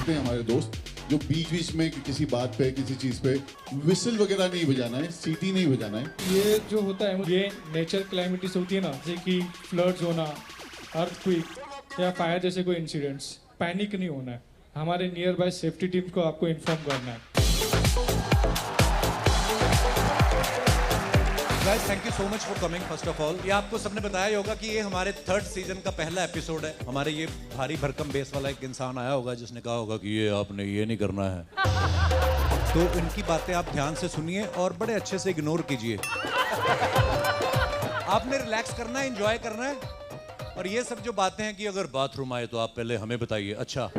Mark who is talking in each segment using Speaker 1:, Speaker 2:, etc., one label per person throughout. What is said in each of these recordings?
Speaker 1: होते हैं हमारे दोस्त जो बीच में किसी बात पे किसी चीज पे विसल वगैरह नहीं बजाना है, सीटी नहीं बजाना है।
Speaker 2: ये जो होता है ये नेचर क्लाइमिटीज होती है ना, जैसे कि फ्लड्स होना, अर्थक्वेक या फायर जैसे कोई इंसिडेंट्स, पैनिक नहीं होना है। हमारे नियर बाय सेफ्टी टीम को आपको इन्फॉर्म करना है।
Speaker 3: Guys, thank you so much for coming first of all. ये आपको सबने बताया ही होगा कि ये हमारे 3rd सीजन का पहला एपिसोड है। हमारे ये भारी भरकम बेस वाला एक इंसान आया होगा जिसने कहा होगा कि ये आपने ये नहीं करना है। तो इनकी बातें आप ध्यान से सुनिए और बड़े अच्छे से इग्नोर कीजिए। आपने रिलैक्स करना है, एंजॉय करना है। और ये सब जो बातें हैं कि अगर बाथरूम आए तो आप पहले हमें बताइए। अच्छा,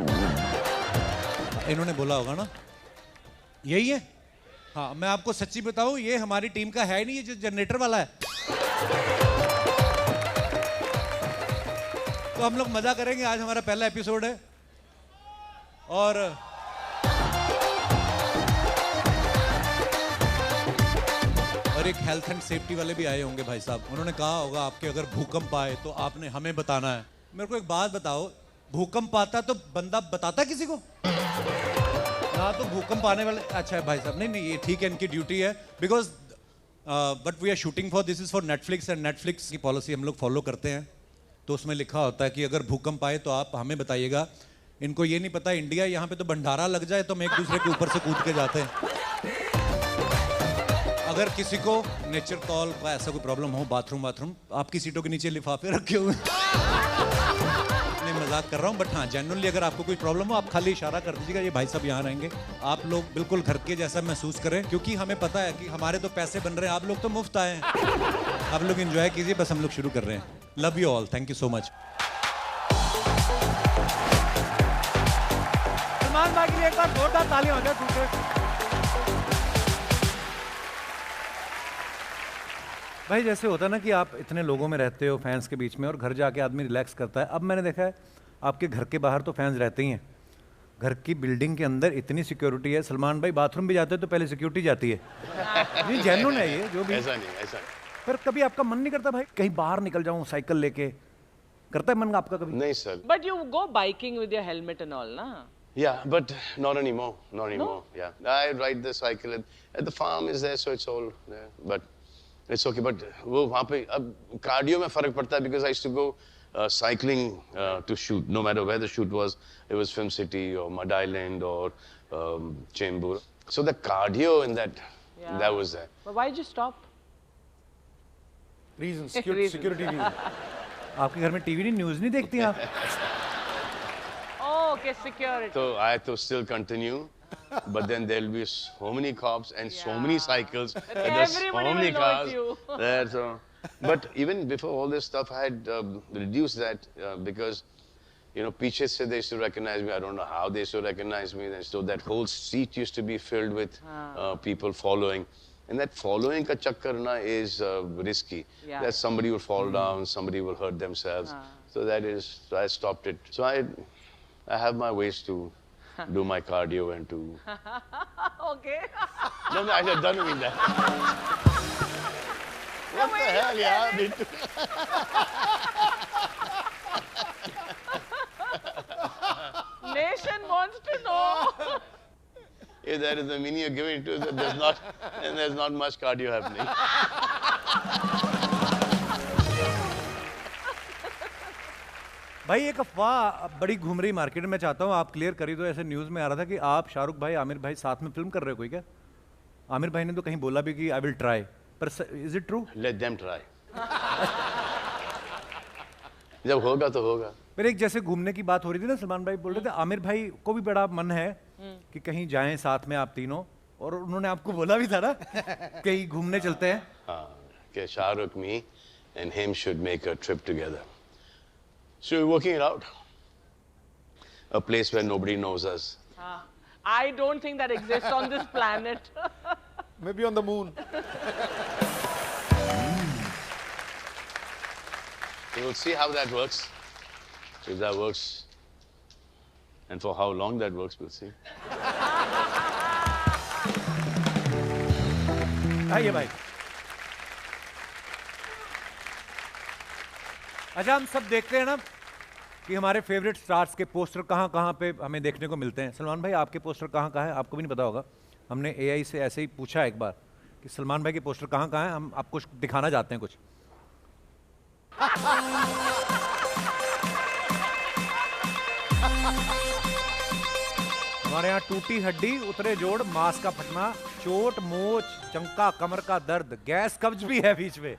Speaker 3: इन्होंने बोला होगा ना, यही है। हाँ, मैं आपको सच्ची बताऊं, ये हमारी टीम का है ही नहीं, ये जो जनरेटर वाला है। तो हम लोग मजा करेंगे। आज हमारा पहला एपिसोड है और एक हेल्थ एंड सेफ्टी वाले भी आए होंगे भाई साहब। उन्होंने कहा होगा आपके अगर भूकंप आए तो आपने हमें बताना है। मेरे को एक बात बताओ, भूकंप आता तो बंदा बताता किसी को ना? तो भूकंप आने वाले, अच्छा है भाई साहब, नहीं ये ठीक है, इनकी ड्यूटी है। Because but we are shooting for, this is for Netflix and Netflix की पॉलिसी हम लोग फॉलो करते हैं। तो उसमें लिखा होता है कि अगर भूकंप आए तो आप हमें बताइएगा। इनको ये नहीं पता इंडिया, यहाँ पे तो भंडारा लग जाए तो हम एक दूसरे के ऊपर से कूद के जाते हैं। अगर किसी को नेचर कॉल का ऐसा कोई प्रॉब्लम हो, बाथरूम आपकी सीटों के नीचे लिफाफे रखे हुए नहीं, मजाक कर रहा हूँ, बट हाँ जेन्युइनली अगर आपको कोई प्रॉब्लम हो आप खाली इशारा कर दीजिएगा, ये भाई साहब यहाँ रहेंगे। आप लोग बिल्कुल घर के जैसा महसूस करें, क्योंकि हमें पता है कि हमारे तो पैसे बन रहे हैं, आप लोग तो मुफ्त आए हैं। आप लोग एंजॉय कीजिए, बस हम लोग शुरू कर रहे हैं। Love you all, thank you so much.
Speaker 4: Salman भाई के लिए एक बार जोरदार तालियां हो जाए। भाई जैसे होता है ना कि आप इतने लोगों में रहते हो, फैंस के बीच में, और घर जाके आदमी रिलैक्स करता है। अब मैंने देखा है आपके घर के बाहर तो फैंस रहते ही हैं, घर की बिल्डिंग के अंदर इतनी सिक्योरिटी है। सलमान भाई बाथरूम भी जाते हैं तो पहले सिक्योरिटी जाती है। नहीं जेन्युइन है ये जो भी।
Speaker 5: ऐसा नहीं।
Speaker 4: पर कभी आपका मन नहीं करता भाई कहीं बाहर निकल जाऊं साइकिल लेके? करता है मन आपका कभी?
Speaker 5: नहीं sir.
Speaker 6: But you go biking with your helmet and all, na?
Speaker 5: Yeah, but not anymore. No? Yeah, I ride the cycle at the farm is there, so it's all there. But it's okay. But वो वहाँ पे अब cardio में फर्क पड़ता है, because I used to go cycling to shoot, no matter where the shoot was. It was Film City or Mud Island or Chembur. So the cardio in that was there.
Speaker 6: But why did you stop?
Speaker 4: Reason security reason. आपके घर में TV नहीं, news नहीं देखती आप?
Speaker 6: Oh, okay, security.
Speaker 5: So I have to still continue, but then there'll be so many cops and so many cycles, and there's so
Speaker 6: Everybody
Speaker 5: many
Speaker 6: will know
Speaker 5: cars
Speaker 6: it's you.
Speaker 5: there. So, but even before all this stuff, I had reduced that because, you know, पीछे से they used to recognize me. I don't know how they used to recognize me. And so that whole seat used to be filled with people following. And that following ka chakkar na is risky.
Speaker 6: Yeah.
Speaker 5: That somebody will fall down, somebody will hurt themselves. So that is, so I stopped it. So I have my ways to do my cardio and to.
Speaker 6: Okay.
Speaker 5: No, I don't mean that. What the hell, yeah?
Speaker 6: Nation wants to know.
Speaker 5: If that is the meaning you're giving to it, there's not much cardio happening.
Speaker 4: भाई एक अफवाह बड़ी घूम रही market में, मैं चाहता हूँ आप क्लियर करिए। तो ऐसे न्यूज़ में आ रहा था कि आप शाहरुख भाई, आमिर भाई साथ में फिल्म कर रहे हो कोई? क्या आमिर भाई ने तो कहीं बोला भी कि आई विल ट्राई, पर is it true?
Speaker 5: Let them try. जब होगा तो होगा।
Speaker 4: फिर एक जैसे घूमने की बात हो रही थी ना, सलमान भाई बोल रहे थे आमिर भाई को भी बड़ा मन है कि कहीं जाएं साथ में आप तीनों, और उन्होंने आपको बोला भी था ना कहीं घूमने चलते हैं।
Speaker 5: हाँ, कि Shahrukh, me and him should make a trip together. So we're working it out. A place where nobody knows us.
Speaker 6: I don't think that exists on this planet.
Speaker 2: Maybe on the moon.
Speaker 5: So we'll see how that works. If that works, and for how long that works, we'll see.
Speaker 4: आइए भाई। अच्छा हम सब देखते हैं ना कि हमारे फेवरेट स्टार्स के पोस्टर कहाँ कहाँ पे हमें देखने को मिलते हैं। सलमान भाई आपके पोस्टर कहाँ कहाँ हैं, आपको भी नहीं पता होगा। हमने एआई से ऐसे ही पूछा एक बार कि सलमान भाई के पोस्टर कहाँ कहाँ हैं, हम आपको दिखाना चाहते हैं कुछ। हमारे यहाँ टूटी हड्डी, उतरे जोड़, मांस का फटना, चोट, मोच, चंका, कमर का दर्द, गैस कब्ज भी है बीच में।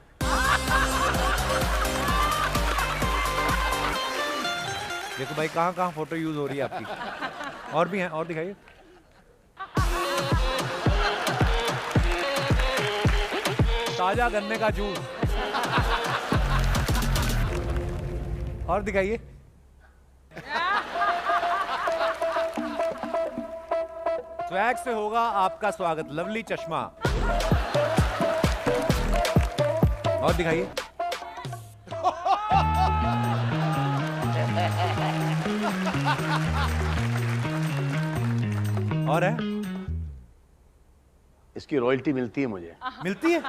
Speaker 4: देखो भाई कहाँ कहाँ फोटो यूज हो रही है आपकी। और भी हैं, और दिखाइए। ताजा गन्ने का जूस। और दिखाइए। स्वैग से होगा आपका स्वागत, लवली चश्मा। और दिखाइए। और है,
Speaker 5: इसकी रॉयल्टी मिलती है मुझे।
Speaker 4: मिलती है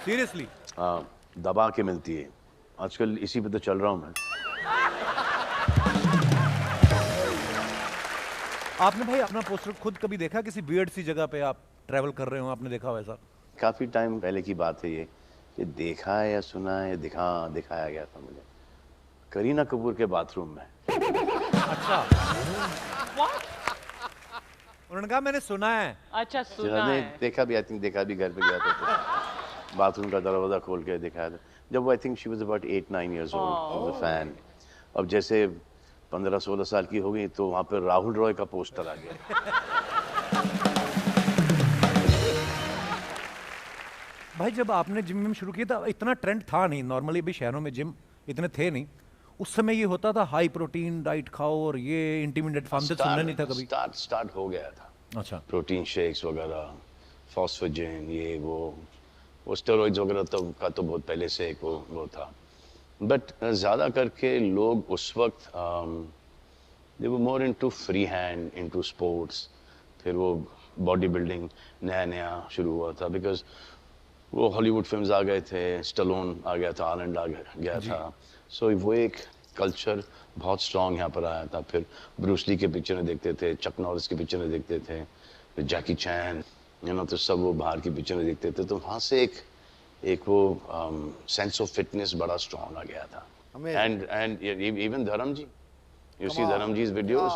Speaker 4: सीरियसली?
Speaker 5: हाँ, दबा के मिलती है। आजकल इसी पे तो चल रहा हूँ मैं।
Speaker 4: आपने भाई अपना पोस्टर खुद कभी देखा किसी वियर्ड सी जगह पे आप ट्रैवल कर रहे हो, आपने देखा वैसा?
Speaker 5: काफी टाइम पहले की बात है ये, कि देखा है या सुना है, दिखाया गया था मुझे करीना कपूर के बाथरूम में।
Speaker 4: अच्छा। उन्होंने कहा मैंने सुना है।
Speaker 6: अच्छा, सुना
Speaker 5: जिन्होंने
Speaker 6: है।
Speaker 5: देखा भी, आई थिंक देखा भी, घर पे गया था तो बाथरूम का दरवाजा खोल के दिखाया था। जब वो I think she was about 8-9 years old, fan. अब जैसे 15-16 साल की हो गई तो वहाँ पे राहुल रॉय का पोस्टर आ गया।
Speaker 4: भाई जब आपने जिम में शुरू किया था इतना ट्रेंड था नहीं, नॉर्मली अभी शहरों में जिम इतने थे नहीं। उस समय ये होता था हाई प्रोटीन डाइट खाओ और ये इंटरमीडिएट फार्म से सुनना नहीं था कभी।
Speaker 5: स्टार्ट हो गया था।
Speaker 4: अच्छा।
Speaker 5: प्रोटीन शेक्स वगैरह, फॉस्फोजिन, ये वो स्टेरॉइड्स वगैरह का तो बहुत पहले से एक वो था। बट ज़्यादा करके लोग उस वक्त they were more into free hand, into sports. फिर वो बॉडी बिल्डिंग नया शुरू हुआ था, बिकॉज वो हॉलीवुड फिल्म्स आ गए थे, स्टलोन आ गया था, आर्नल्ड आ गया था। सो वो एक कल्चर बहुत स्ट्रॉन्ग यहाँ पर आया था। फिर ब्रूस ली के पिक्चरें देखते थे, चक नॉरिस की पिक्चरें देखते थे, फिर जैकी चैन, तो सब वो बाहर की पिक्चरें देखते थे। तो वहाँ से एक वो सेंस ऑफ फिटनेस बड़ा स्ट्रॉन्ग आ गया था। एंड इवन धर्म जी, यू सी धर्म जी's videos,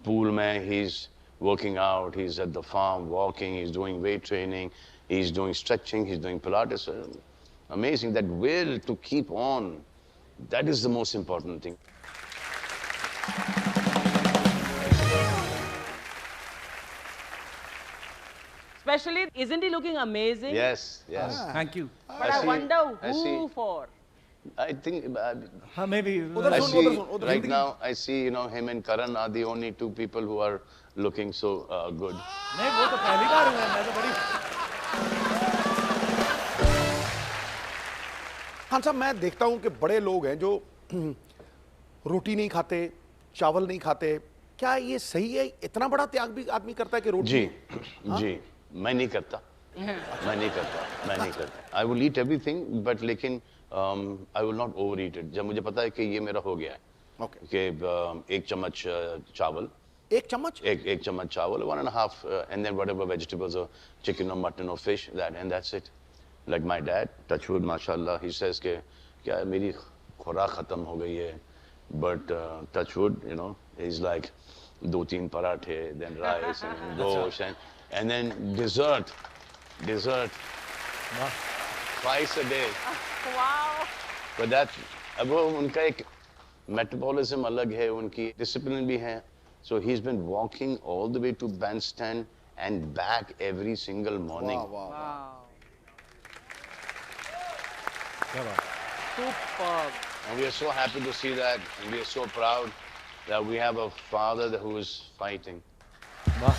Speaker 5: पूल में he is working out, he's at the farm walking, he's doing weight training, he's doing stretching, he's doing Pilates. Amazing, that will to keep on, that is the most important thing.
Speaker 6: Especially, isn't he looking amazing?
Speaker 5: Yes.
Speaker 4: Thank you.
Speaker 6: But I wonder
Speaker 5: I see.
Speaker 6: who for.
Speaker 5: I think
Speaker 4: हाँ may be
Speaker 5: I see right now, I see, him and Karan are the only two people who are looking so good.
Speaker 4: नहीं वो तो पहली बार हुआ है, मैं तो बड़ी।
Speaker 7: हाँ साहब, मैं देखता हूँ कि बड़े लोग हैं जो रोटी नहीं खाते, चावल नहीं खाते। क्या ये सही है? इतना बड़ा त्याग भी आदमी करता है कि रोटी?
Speaker 5: जी, मैं नहीं करता। I will eat everything, but लेकिन I will not overeat it. जब मुझे पता है कि ये मेरा हो गया है, कि एक चम्मच चावल,
Speaker 7: एक चम्मच,
Speaker 5: एक चम्मच चावल, 1.5, and then whatever vegetables or chicken or mutton or fish, and that's it. Like my dad, touchwood, mashallah, he says कि क्या मेरी खुराक खत्म हो गई है, but touchwood, he's like 2-3 पराठे, then rice and gosh, and then dessert twice a day.
Speaker 6: Wow.
Speaker 5: But that, अब वो उनका एक metabolism अलग है, उनकी discipline भी है. So he's been walking all the way to bandstand and back every single morning.
Speaker 6: Wow.
Speaker 4: क्या बात?
Speaker 6: Superb.
Speaker 5: And we are so happy to see that, and we are so proud that we have a father who is fighting.
Speaker 4: वाह।